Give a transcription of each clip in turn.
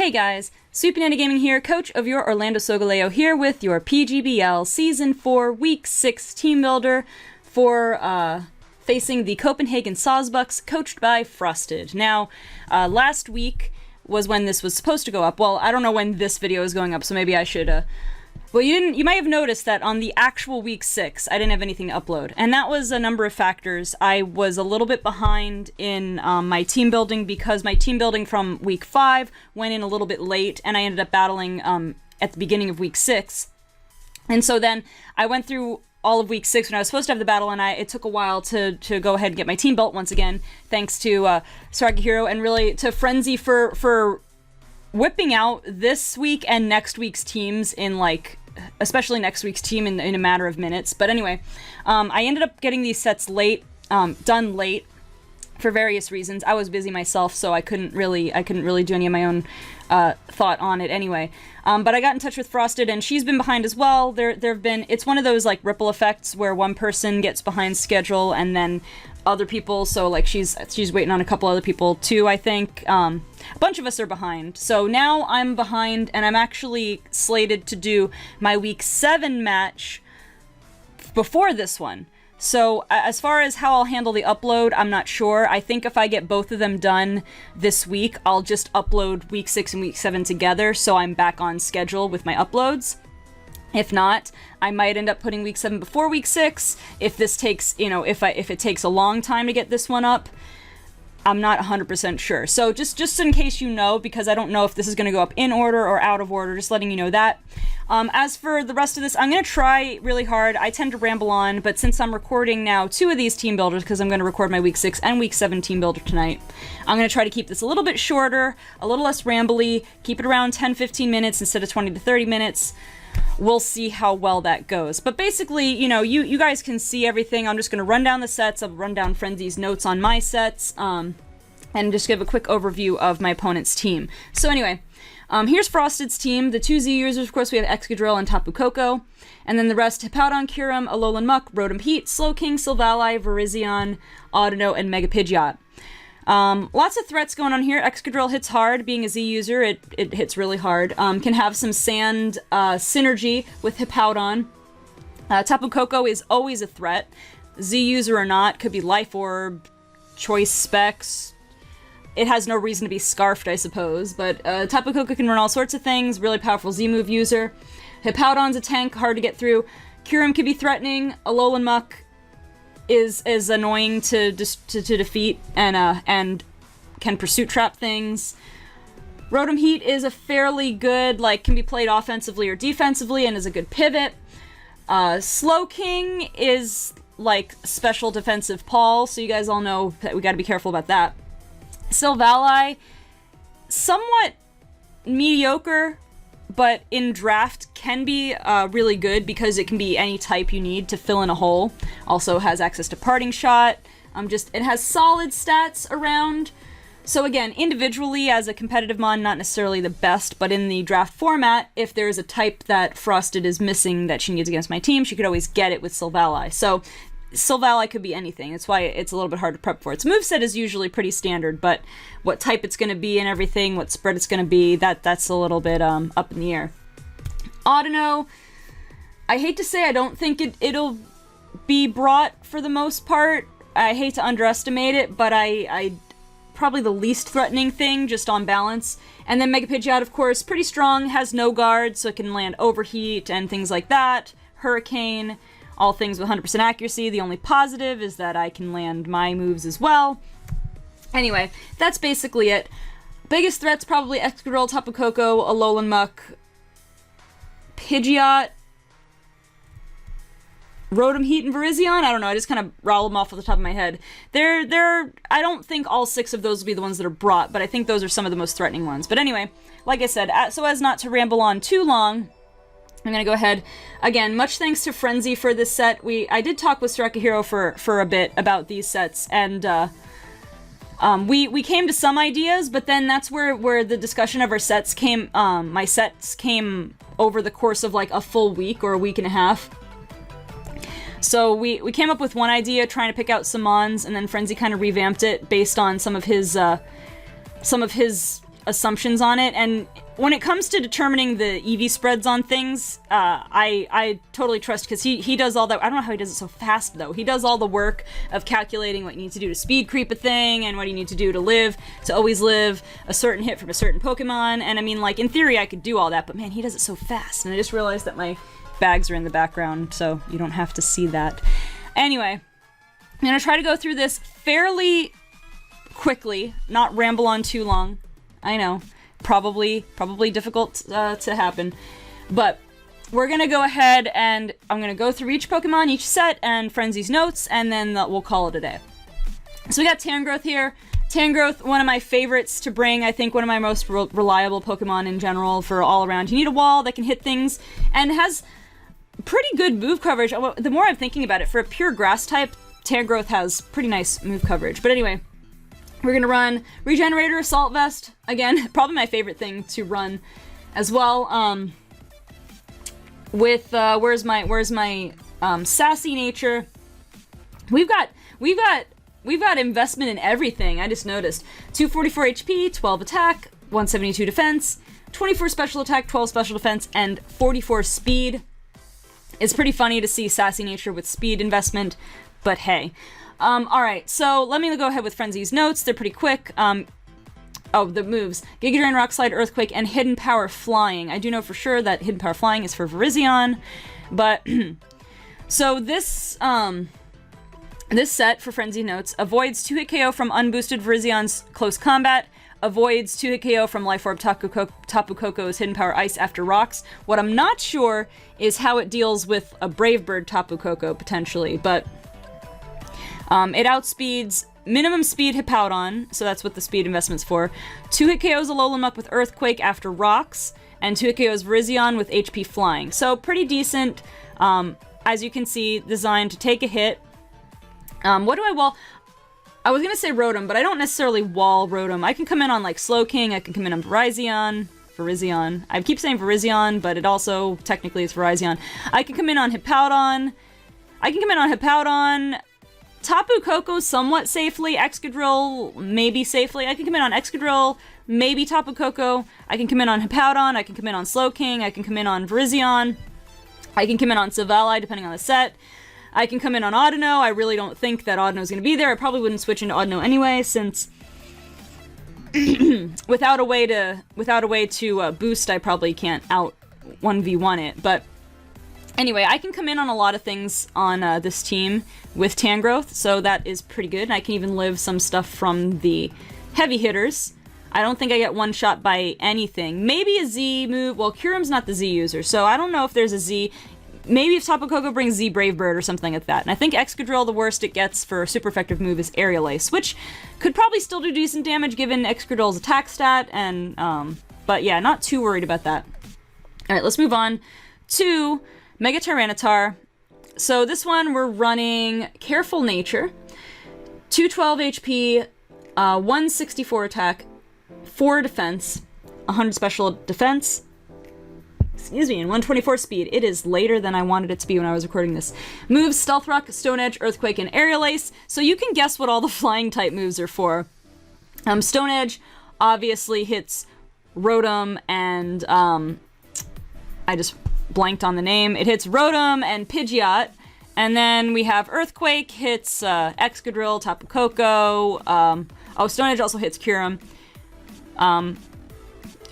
Hey guys, SweetBananaGaming here, coach of your Orlando Solgaleo, here with your PGBL Season 4 Week 6 team builder for facing the Copenhagen Sawsbucks, coached by Frosted. Now, last week was when this was supposed to go up. Well, I don't know when this video is going up, so maybe I should, well, you might have noticed that on the actual week 6, I didn't have anything to upload. And that was a number of factors. I was a little bit behind in my team building because my team building from week 5 went in a little bit late, and I ended up battling at the beginning of week 6. And so then I went through all of week 6 when I was supposed to have the battle, and it took a while to go ahead and get my team built once again, thanks to Solgaleo and really to Frenzy for whipping out this week and next week's teams in especially next week's team in a matter of minutes. But anyway, I ended up getting these sets late, done late for various reasons. I was busy myself, so I couldn't really do any of my own thought on it anyway. But I got in touch with Frosted, and she's been behind as well. There've been, it's one of those like ripple effects where one person gets behind schedule and then other people, so like she's waiting on a couple other people too, I think. A bunch of us are behind. So now I'm behind, and I'm actually slated to do my week 7 match before this one. So as far as how I'll handle the upload, I'm not sure. I think if I get both of them done this week, I'll just upload week 6 and week 7 together, so I'm back on schedule with my uploads. If not, I might end up putting week 7 before week 6. If this takes, if it takes a long time to get this one up, I'm not 100% sure. So just in case you know, because I don't know if this is going to go up in order or out of order, just letting you know that. As for the rest of this, I'm going to try really hard. I tend to ramble on, but since I'm recording now 2 of these team builders, because I'm going to record my week 6 and week 7 team builder tonight, I'm going to try to keep this a little bit shorter, a little less rambly, keep it around 10-15 minutes instead of 20 to 30 minutes. We'll see how well that goes. But basically, you guys can see everything. I'm just going to run down the sets. I'll run down Frenzy's notes on my sets, and just give a quick overview of my opponent's team. So anyway, here's Frosted's team. The 2 Z users, of course, we have Excadrill and Tapu Koko. And then the rest, Hippowdon, Kyurem, Alolan Muck, Rotom Heat, Slowking, Silvally, Virizion, Audino, and Mega Pidgeot. Lots of threats going on here. Excadrill hits hard. Being a Z user, it hits really hard. Can have some sand synergy with Hippowdon. Tapu Koko is always a threat. Z user or not, could be Life Orb, Choice Specs. It has no reason to be Scarfed, I suppose, but Tapu Koko can run all sorts of things. Really powerful Z-move user. Hippowdon's a tank, hard to get through. Kyurem can be threatening. Alolan Muck is annoying to defeat and can pursuit trap things. Rotom Heat is a fairly good, can be played offensively or defensively and is a good pivot. Slowking is like special defensive Paul, so you guys all know that we gotta be careful about that. Silvally, somewhat mediocre, but in draft can be really good because it can be any type you need to fill in a hole. Also has access to Parting Shot. It has solid stats around. So again, individually as a competitive mon, not necessarily the best, but in the draft format, if there's a type that Frosted is missing that she needs against my team, she could always get it with Silvally. So Silvally could be anything. That's why it's a little bit hard to prep for. Its moveset is usually pretty standard, but what type it's going to be and everything, what spread it's going to be, that's a little bit up in the air. Audino, I hate to say I don't think it'll be brought for the most part. I hate to underestimate it, but I probably the least threatening thing, just on balance. And then Mega Pidgeot, of course, pretty strong, has no guard, so it can land Overheat and things like that. Hurricane, all things with 100% accuracy. The only positive is that I can land my moves as well. Anyway, that's basically it. Biggest threats probably Excadrill, Tapu Koko, Alolan Muck, Pidgeot, Rotom Heat, and Virizion. I don't know, I just kind of rattled them off at the top of my head. I don't think all 6 of those will be the ones that are brought, but I think those are some of the most threatening ones. But anyway, like I said, so as not to ramble on too long, I'm gonna go ahead. Again, much thanks to Frenzy for this set. I did talk with Solgaleo for a bit about these sets, and we came to some ideas, but then that's where the discussion of our sets came. My sets came over the course of like a full week or a week and a half. So we came up with one idea, trying to pick out some mons, and then Frenzy kind of revamped it based on some of his assumptions on it, and when it comes to determining the EV spreads on things, I totally trust, because he does all that. I don't know how he does it so fast, though. He does all the work of calculating what you need to do to speed creep a thing, and what you need to do to always live a certain hit from a certain Pokemon, and I mean, like, in theory, I could do all that, but man, he does it so fast, and I just realized that my bags are in the background, so you don't have to see that. Anyway, I'm gonna try to go through this fairly quickly, not ramble on too long. I know, probably difficult to happen, but we're gonna go ahead and I'm gonna go through each Pokemon, each set, and Frenzy's notes, and then we'll call it a day. So we got Tangrowth here. Tangrowth, one of my favorites to bring. I think one of my most reliable Pokemon in general for all around. You need a wall that can hit things, and has pretty good move coverage. The more I'm thinking about it, for a pure grass type, Tangrowth has pretty nice move coverage. But anyway, we're gonna run Regenerator, Assault Vest. Again, probably my favorite thing to run as well. With where's my sassy nature? We've got investment in everything. I just noticed 244 HP, 12 attack, 172 defense, 24 special attack, 12 special defense, and 44 speed. It's pretty funny to see sassy nature with speed investment, but hey. Alright, so let me go ahead with Frenzy's notes. They're pretty quick. The moves. Giga Drain, Rock Slide, Earthquake, and Hidden Power Flying. I do know for sure that Hidden Power Flying is for Virizion, but so this set for Frenzy notes avoids 2-hit KO from unboosted Virizion's close combat, avoids 2-hit KO from Life Orb Tapu Koko's Hidden Power Ice after rocks. What I'm not sure is how it deals with a Brave Bird Tapu Koko, potentially, but it outspeeds minimum speed Hippowdon, so that's what the speed investment's for. 2-hit KOs Alolan with Earthquake after rocks, and 2-hit KOs Virizion with HP Flying. So pretty decent, as you can see, designed to take a hit. What do I wall? I was gonna say Rotom, but I don't necessarily wall Rotom. I can come in on like Slowking, I can come in on Virizion. I keep saying Virizion, but it also technically is Virizion. I can come in on Hippowdon. Tapu Koko somewhat safely. Excadrill maybe safely. I can come in on Excadrill, maybe Tapu Koko. I can come in on Hippowdon. I can come in on Slowking. I can come in on Virizion. I can come in on Silvally, depending on the set. I can come in on Audino. I really don't think that Audino's going to be there. I probably wouldn't switch into Audino anyway, since without a way to boost, I probably can't out 1v1 it. But anyway, I can come in on a lot of things on this team with Tangrowth, so that is pretty good. And I can even live some stuff from the heavy hitters. I don't think I get one shot by anything. Maybe a Z move. Well, Kyurem's not the Z user, so I don't know if there's a Z. Maybe if Tapu Koko brings Z Brave Bird or something like that. And I think Excadrill, the worst it gets for a super effective move is Aerial Ace, which could probably still do decent damage given Excadrill's attack stat, and but yeah, not too worried about that. Alright, let's move on to Mega Tyranitar. So this one we're running Careful Nature, 212 HP, 164 attack, 4 defense, 100 special defense, excuse me, and 124 speed. It is later than I wanted it to be when I was recording this. Moves Stealth Rock, Stone Edge, Earthquake, and Aerial Ace. So you can guess what all the flying type moves are for. Stone Edge obviously hits Rotom and I just blanked on the name. It hits Rotom and Pidgeot. And then we have Earthquake hits Excadrill, Tapu Koko. Stone Edge also hits Kyurem.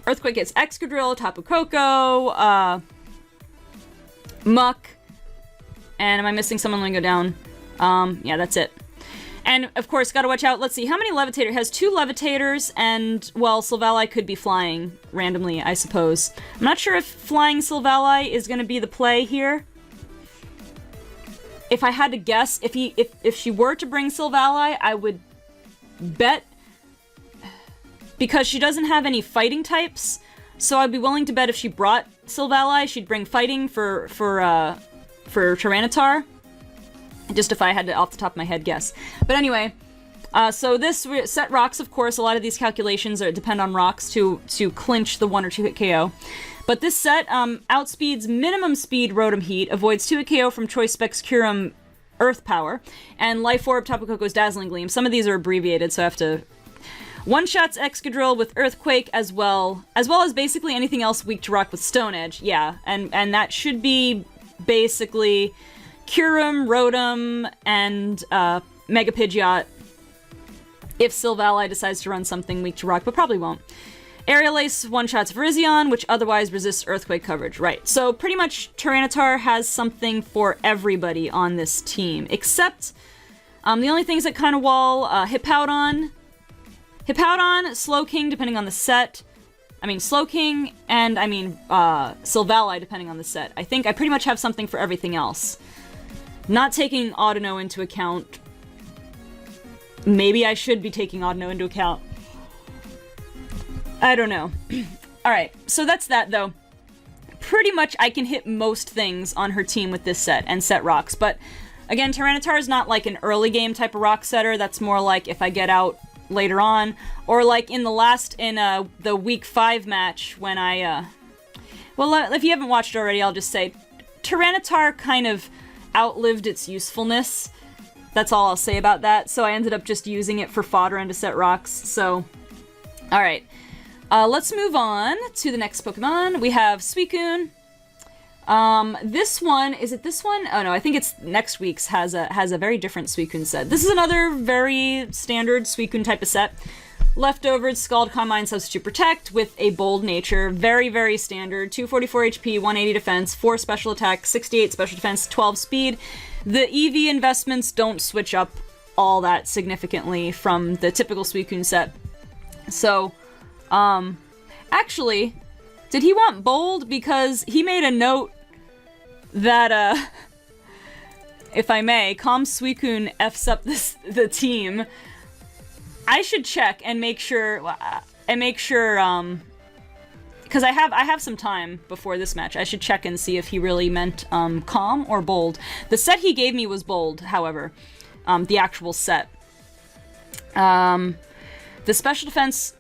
Earthquake hits Excadrill, Tapu Koko, Muck, and am I missing someone? Let me go down. Yeah, that's it. And, of course, gotta watch out. Let's see, how many Levitator? It has 2 Levitators, and, well, Silvally could be flying randomly, I suppose. I'm not sure if flying Silvally is gonna be the play here. If I had to guess, if she were to bring Silvally, I would bet, because she doesn't have any fighting types, so I'd be willing to bet if she brought Silvally, she'd bring fighting for Tyranitar. Just if I had to, off the top of my head, guess. But anyway, so this set rocks, of course. A lot of these calculations depend on rocks to clinch the 1 or 2 hit KO. But this set outspeeds minimum speed Rotom Heat, avoids 2 hit KO from Choice Specs Kyurem Earth Power, and Life Orb Tapu Koko's Dazzling Gleam. Some of these are abbreviated, so I have to One-shots Excadrill with Earthquake as well as basically anything else weak to Rock with Stone Edge. Yeah, and that should be basically Kyurem, Rotom, and Mega Pidgeot if Silvally decides to run something weak to Rock, but probably won't. Aerial Ace one-shots Virizion, which otherwise resists Earthquake coverage. Right, so pretty much Tyranitar has something for everybody on this team, except the only things that kind of wall Hippowdon, Slowking, depending on the set. I mean, Slowking, and I mean Silvally, depending on the set. I think I pretty much have something for everything else. Not taking Audino into account. Maybe I should be taking Audino into account. I don't know. Alright, so that's that, though. Pretty much I can hit most things on her team with this set, and set rocks, but again, Tyranitar is not like an early game type of rock setter. That's more like if I get out later on, or like in the week 5 match when I, well, if you haven't watched already, I'll just say, Tyranitar kind of outlived its usefulness. That's all I'll say about that, so I ended up just using it for fodder and to set rocks, so, alright. Let's move on to the next Pokemon. We have Suicune. This one, is it this one? Oh no, I think it's next week's has a very different Suicune set. This is another very standard Suicune type of set. Leftovers, Scald, Calm Mind, Substitute, Protect with a bold nature. Very, very standard. 244 HP, 180 defense, 4 special attack, 68 special defense, 12 speed. The EV investments don't switch up all that significantly from the typical Suicune set. So, actually, did he want bold? Because he made a note that, if I may, Calm Suicune F's up the team. I should check and make sure, because I have some time before this match. I should check and see if he really meant, calm or bold. The set he gave me was bold, however, the actual set. The special defense...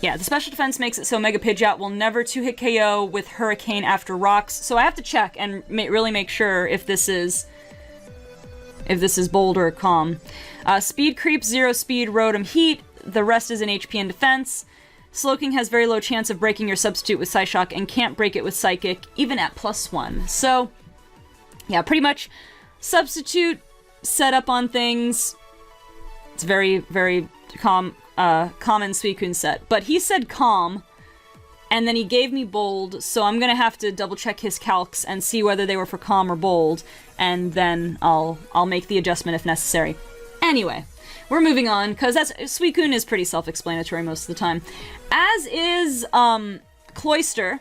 Yeah, the special defense makes it so Mega Pidgeot will never 2-hit KO with Hurricane after rocks, so I have to check and really make sure if this is bold or calm. Speed Creep, 0 speed, Rotom Heat, the rest is in HP and defense. Slowking has very low chance of breaking your substitute with Psyshock and can't break it with Psychic, even at +1. So, yeah, pretty much substitute, setup on things. It's very, very common Suicune set. But he said calm, and then he gave me bold, so I'm gonna have to double check his calcs and see whether they were for calm or bold, and then I'll make the adjustment if necessary. Anyway, we're moving on, because Suicune is pretty self-explanatory most of the time. As is, Cloyster.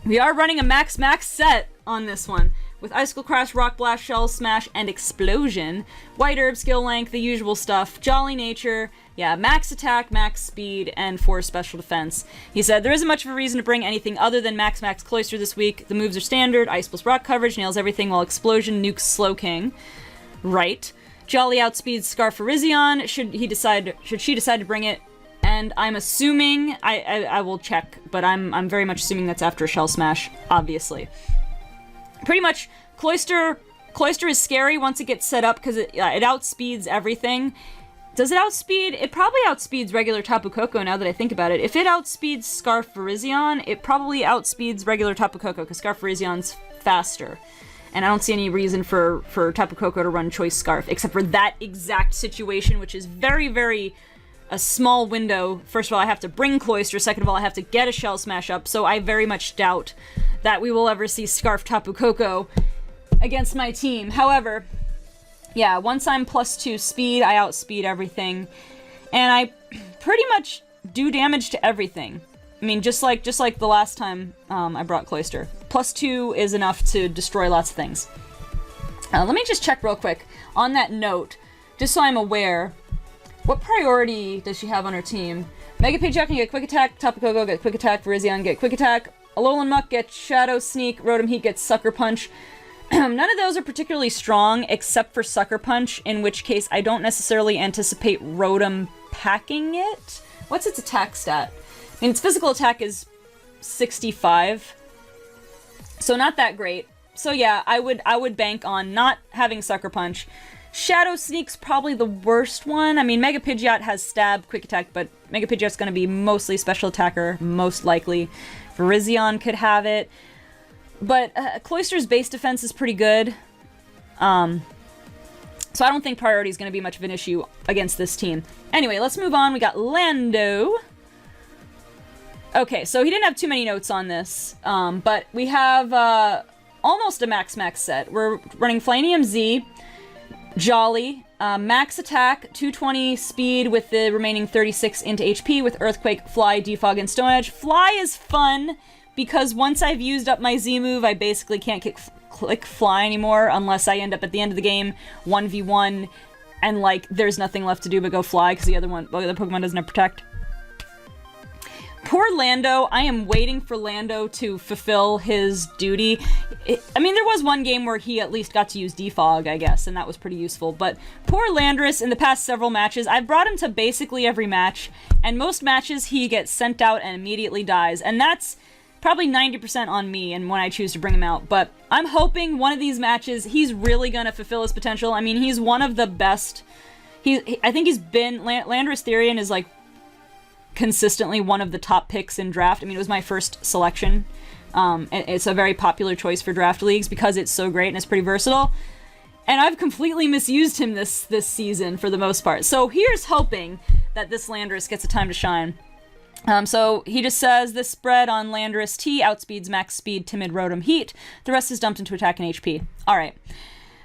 We are running a max set on this one, with Icicle Crash, Rock Blast, Shell Smash, and Explosion. White Herb, Skill Length, the usual stuff. Jolly Nature, yeah, max attack, max speed, and 4 special defense. He said, there isn't much of a reason to bring anything other than max Cloyster this week. The moves are standard, Ice plus Rock coverage, nails everything while Explosion nukes Slowking. Right. Jolly outspeeds Scarfarizion, should she decide to bring it. And I'm assuming, I will check, but I'm very much assuming that's after a Shell Smash, obviously. Pretty much, Cloyster is scary once it gets set up because it outspeeds everything. Does it outspeed? It probably outspeeds regular Tapu Koko now that I think about it. If it outspeeds Scarfarizion, it probably outspeeds regular Tapu Koko because Scarfarizion's faster. And I don't see any reason for Tapu Koko to run Choice Scarf, except for that exact situation, which is very, very a small window. First of all, I have to bring Cloyster. Second of all, I have to get a Shell Smash up, so I very much doubt that we will ever see Scarf Tapu Koko against my team. However, yeah, once I'm +2 speed, I outspeed everything. And I pretty much do damage to everything. I mean, just like the last time I brought Cloyster. +2 is enough to destroy lots of things. Let me just check real quick. On that note, just so I'm aware, what priority does she have on her team? Mega Pidgeot can get Quick Attack, Tapu Koko get Quick Attack, Virizion get Quick Attack, Alolan Muck gets Shadow Sneak, Rotom Heat gets Sucker Punch. None of those are particularly strong, except for Sucker Punch, in which case I don't necessarily anticipate Rotom packing it. What's its attack stat? I mean, its physical attack is 65, so not that great. So yeah, I would bank on not having Sucker Punch, Shadow Sneak's probably the worst one. I mean, Mega Pidgeot has Stab, Quick Attack, but Mega Pidgeot's going to be mostly Special Attacker, most likely. Virizion could have it. But Cloyster's base defense is pretty good. So I don't think priority is going to be much of an issue against this team. Anyway, let's move on. We got Lando. Okay, so he didn't have too many notes on this, but we have almost a max set. We're running Flanium Z, Jolly, max attack, 220 speed with the remaining 36 into HP with Earthquake, Fly, Defog, and Stone Edge. Fly is fun because once I've used up my Z move, I basically can't click Fly anymore unless I end up at the end of the game 1v1 and like there's nothing left to do but go Fly because the other Pokemon doesn't have Protect. Poor Lando. I am waiting for Lando to fulfill his duty. I mean, there was one game where he at least got to use Defog, I guess, and that was pretty useful. But poor Landorus, in the past several matches, I've brought him to basically every match, and most matches he gets sent out and immediately dies. And that's probably 90% on me and when I choose to bring him out. But I'm hoping one of these matches, he's really going to fulfill his potential. I mean, he's one of the best. I think he's been... Landorus Therian is like consistently one of the top picks in draft. I mean, it was my first selection. It's a very popular choice for draft leagues because it's so great and it's pretty versatile. And I've completely misused him this season for the most part. So here's hoping that this Landorus gets a time to shine. So he just says, this spread on Landorus T outspeeds Max Speed, Timid, Rotom, Heat. The rest is dumped into attack and HP. Alright.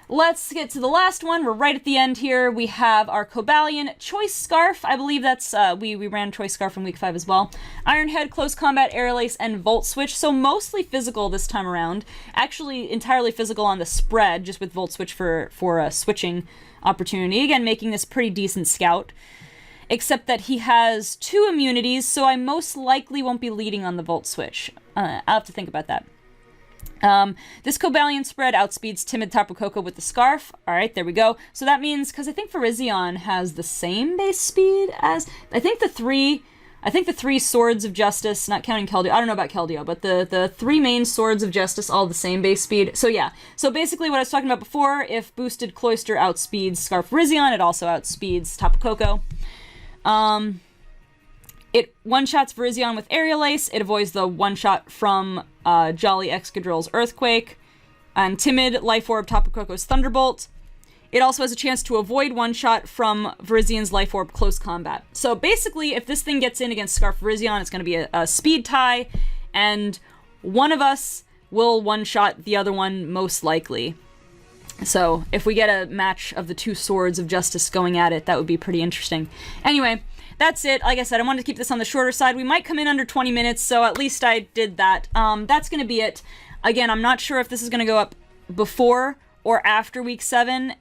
Let's get to the last one. We're right at the end here. We have our Cobalion Choice Scarf. I believe that's, we ran Choice Scarf in week 5 as well. Iron Head, Close Combat, Aerial Ace, and Volt Switch. So mostly physical this time around. Actually entirely physical on the spread, just with Volt Switch for a switching opportunity. Again, making this pretty decent scout. Except that he has 2 immunities, so I most likely won't be leading on the Volt Switch. I'll have to think about that. This Cobalion spread outspeeds Timid Tapu Koko with the Scarf. Alright, there we go. So that means, because I think Virizion has the same base speed as... I think the three Swords of Justice, not counting Keldeo, I don't know about Keldeo, but the 3 main Swords of Justice, all the same base speed. So yeah, so basically what I was talking about before, if boosted Cloyster outspeeds Scarf Virizion, it also outspeeds Tapu Koko. It one-shots Virizion with Aerial Ace. It avoids the one-shot from Jolly Excadrill's Earthquake. And Timid, Life Orb, Tapu Koko's Thunderbolt. It also has a chance to avoid one-shot from Virizion's Life Orb Close Combat. So basically, if this thing gets in against Scarf Virizion, it's going to be a speed tie, and one of us will one-shot the other one most likely. So if we get a match of the 2 Swords of Justice going at it, that would be pretty interesting. Anyway, that's it. Like I said, I wanted to keep this on the shorter side. We might come in under 20 minutes, so at least I did that. That's going to be it. Again, I'm not sure if this is going to go up before or after week 7.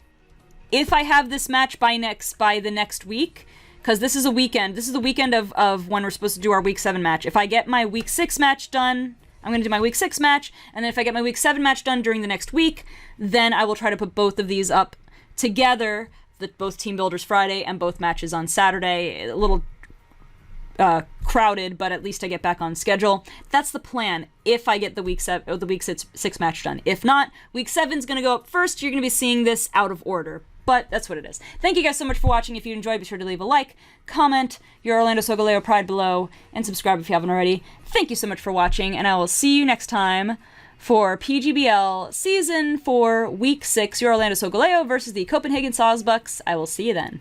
If I have this match by the next week, because this is a weekend. This is the weekend of when we're supposed to do our week 7 match. If I get my week 6 match done, I'm going to do my week 6 match, and then if I get my week 7 match done during the next week, then I will try to put both of these up together, both Team Builders Friday and both matches on Saturday. A little crowded, but at least I get back on schedule. That's the plan if I get the week 6 match done. If not, week 7's going to go up first. You're going to be seeing this out of order. But that's what it is. Thank you guys so much for watching. If you enjoyed, be sure to leave a like, comment your Orlando Solgaleo pride below, and subscribe if you haven't already. Thank you so much for watching, and I will see you next time for PGBL Season 4, Week 6, your Orlando Solgaleo versus the Copenhagen Sawsbucks. I will see you then.